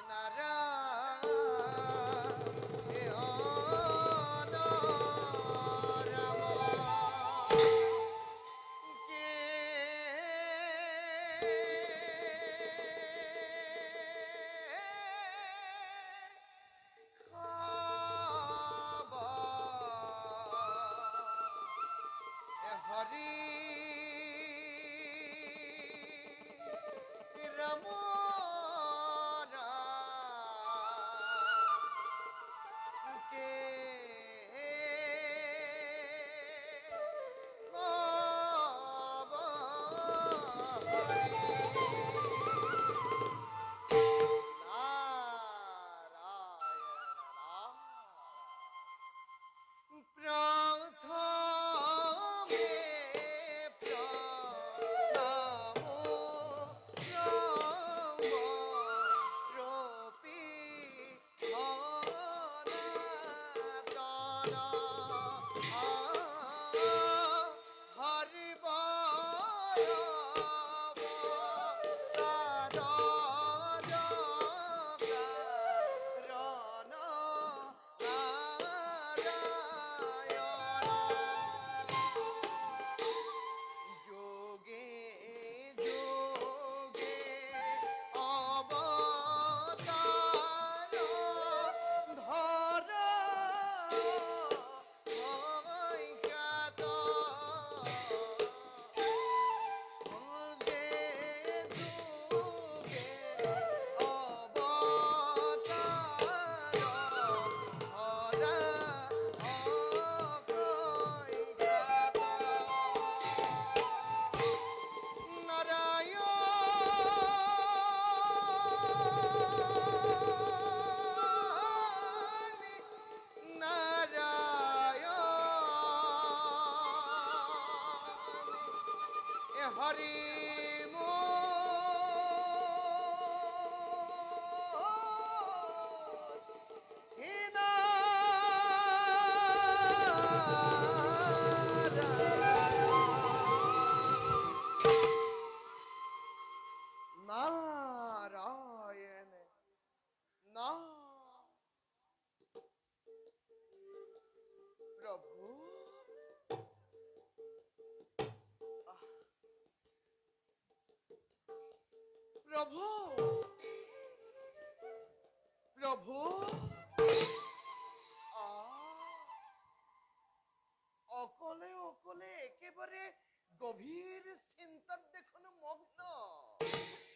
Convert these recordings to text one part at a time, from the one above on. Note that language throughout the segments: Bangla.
নারায়ণ রাম কে হরি রাম কে প্রথমে প্রণাম রূপী সনাতন হরি বল রণ যোগে যোগে অবতার ধর খ্যাত যুগে যুগে অবতার ধরা অখ্যাত নারায়ণ নারায়ণ হরি নারায়ণ না প্রভু প্রভু প্রভু অকলে অকলে একেবারে গভীর চিন্তাত দেখুন মগ্ন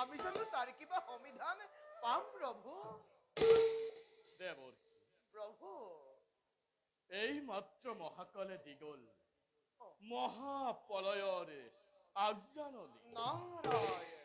আমি জানো তার কিবা সমিধান পাম প্রভু দেবর প্রভু এই মাত্র মহাকালে দিগল মহাপলয়রে আজ্ঞানলি নারায়ণ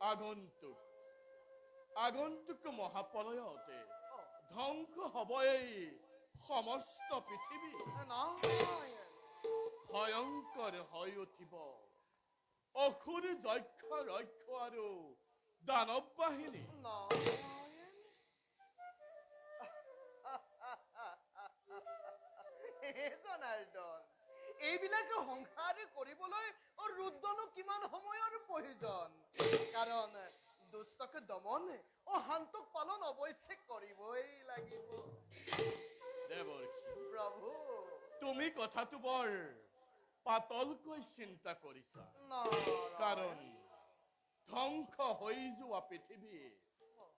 আগন্তুক আগন্তুক মহাপলয়তে ধ্বংস হব এই সমস্ত পৃথিৱী নারায়ণ ভয়ংকৰ হৈ উঠিব অসুৰ যক্ষ ৰক্ষ আৰু দানৱ বাহিনী নারায়ণ হে জনাৰ্দন এইবিলাকে সংসাৰ কৰিবলৈ ৰুদ্ৰনো কিমান সময়ৰ প্ৰয়োজন কাৰণ দুষ্টকে দমন শান্তক পালন অৱশ্যে কৰিবই লাগিব দেৱৰ্ষি প্ৰভু তুমি কথাটো বৰ পাতলকৈ চিন্তা কৰিছা কাৰণ ধ্বংস হৈ যোৱা পৃথিৱী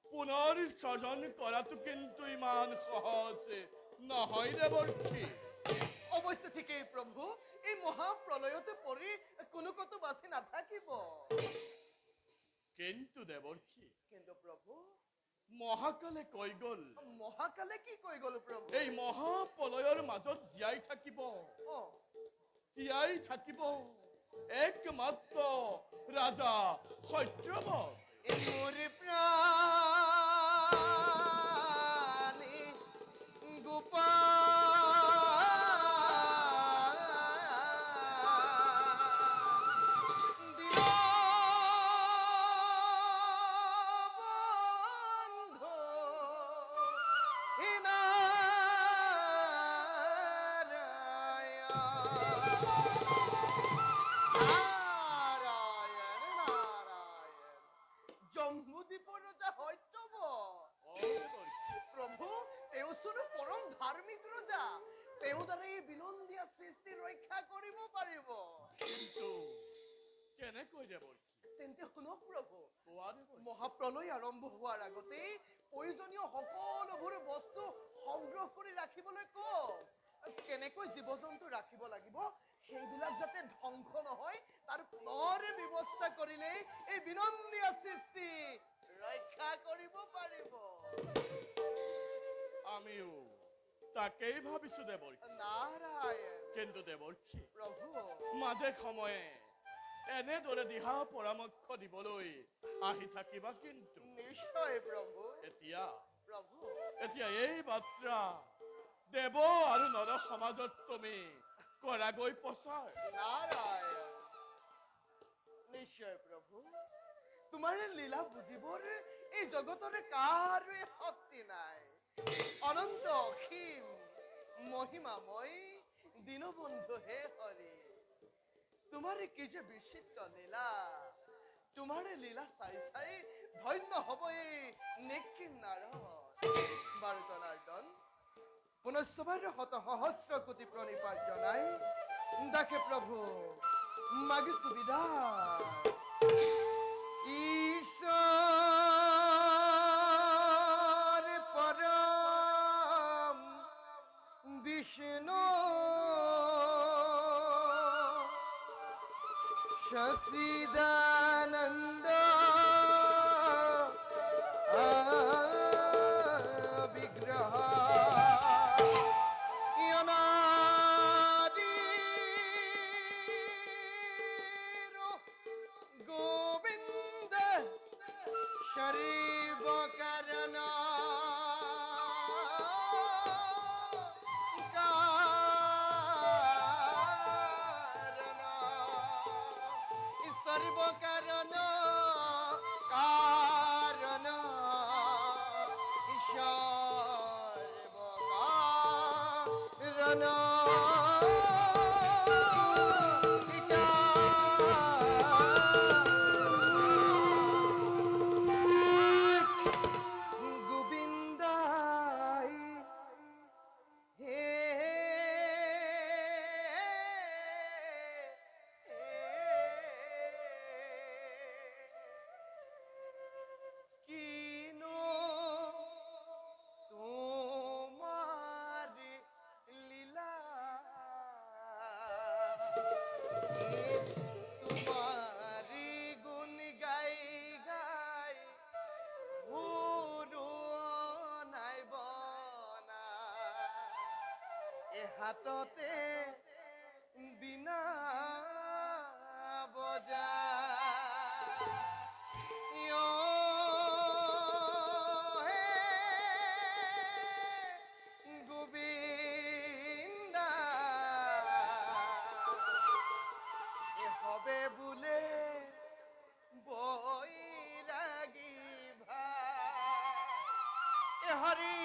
পুনৰ সৃজন কৰাটো কিন্তু ইমান সহজ নহয় দেৱৰ্ষি অৱশ্যে ঠিকেই প্ৰভু এই মহাপ্ৰলয়তে পৰি কোনো কতো বাচি নাথাকিব কিন্তু দেৱৰ্ষি কিন্তু প্ৰভু মহাকালে কৈ গল মহাকালে কি কৈ গ'ল প্ৰভু এই মহাপ্ৰলয়ৰ মাজত জীয়াই থাকিব জীয়াই থাকিব একমাত্ৰ ৰাজা সত্যবত মোৰ প্ৰাণী গোপাল দীনবন্ধু নারায়ণ নারায়ণ জম্বুদ্বীপৰ ৰজা সত্যবত তেওঁ দ্বাৰা এই বিনন্দীয়া সৃষ্টি ৰক্ষা কৰিব পাৰিব। কিন্তু কেনেকৈ দেৱৰ্ষী? তেন্তে শুনক প্ৰভু, কোৱা দেৱৰ্ষী। মহাপ্ৰলয় আৰম্ভ হোৱাৰ আগতেই প্ৰয়োজনীয় সকলোবোৰ বস্তু সংগ্ৰহ কৰি ৰাখিবলৈ কওক। কেনেকৈ জীৱ জন্তু ৰাখিব লাগিব সেইবিলাক যাতে ধ্বংস নহয় তাৰ পুনৰে ব্যৱস্থা কৰিলেই এই বিনন্দীয়া সৃষ্টি ৰক্ষা কৰিব পাৰিব। আমিও তাকেই ভাবিছো দেৱৰ্ষী। নাৰায়ণ। কিন্তু দেৱৰ্ষী, প্ৰভু, মাজে সময়ে এনেদৰে দিহা পৰামৰ্শ দিবলৈ আহি থাকিবা কিন্তু। নিশ্চয় প্ৰভু। এতিয়া প্ৰভু, এই বাৰ্তা দেৱ আৰু নৰ সমাজত তুমি কৰাগৈ প্ৰচাৰ। নাৰায়ণ। নিশ্চয় প্ৰভু, তোমাৰ লীলা বুজিবৰ এই জগতৰে কাৰোৱে শক্তি নাই। অনন্ত অসীম মহিমাময় দীনবন্ধু হে হৰি, তোমাৰ কি যে বিচিত্ৰ লীলা। তোমাৰ লীলা চাই চাই ধন্য হব এই নিক্ষিণ নাৰদ। বাৰু জনাৰ্দন, পুনশ্চবাৰ শত সহস্ৰ কোটি প্ৰণিপাত জনাই ডাকে প্ৰভু মাগিছো বিদায়। ঈশ্বৰ পৰম বিষ্ণু সচিদানন্দ বিগ্রহ গোবিন্দ শরীব করণ সর্ব কারণ কারণ সর্ব কারণ গোবিন্দাই হে কিনো তোমার লীলা তোমারি গুণ গাই গাই ভুরু নাই বনা এ হাততে বিনা বজা গোবিন্দা এ হবে বলে বৈরাগী ভাই এ হরি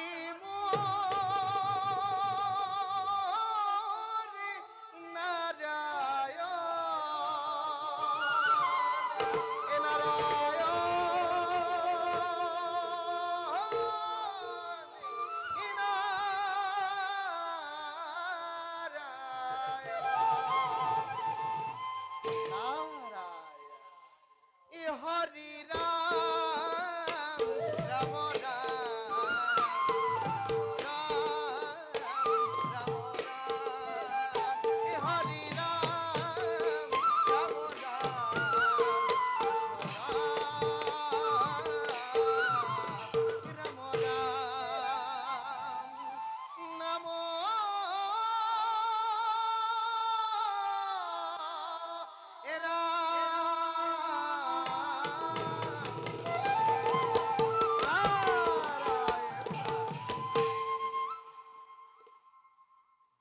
হরি রাম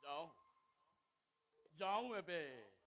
রাম যাওঁ এবে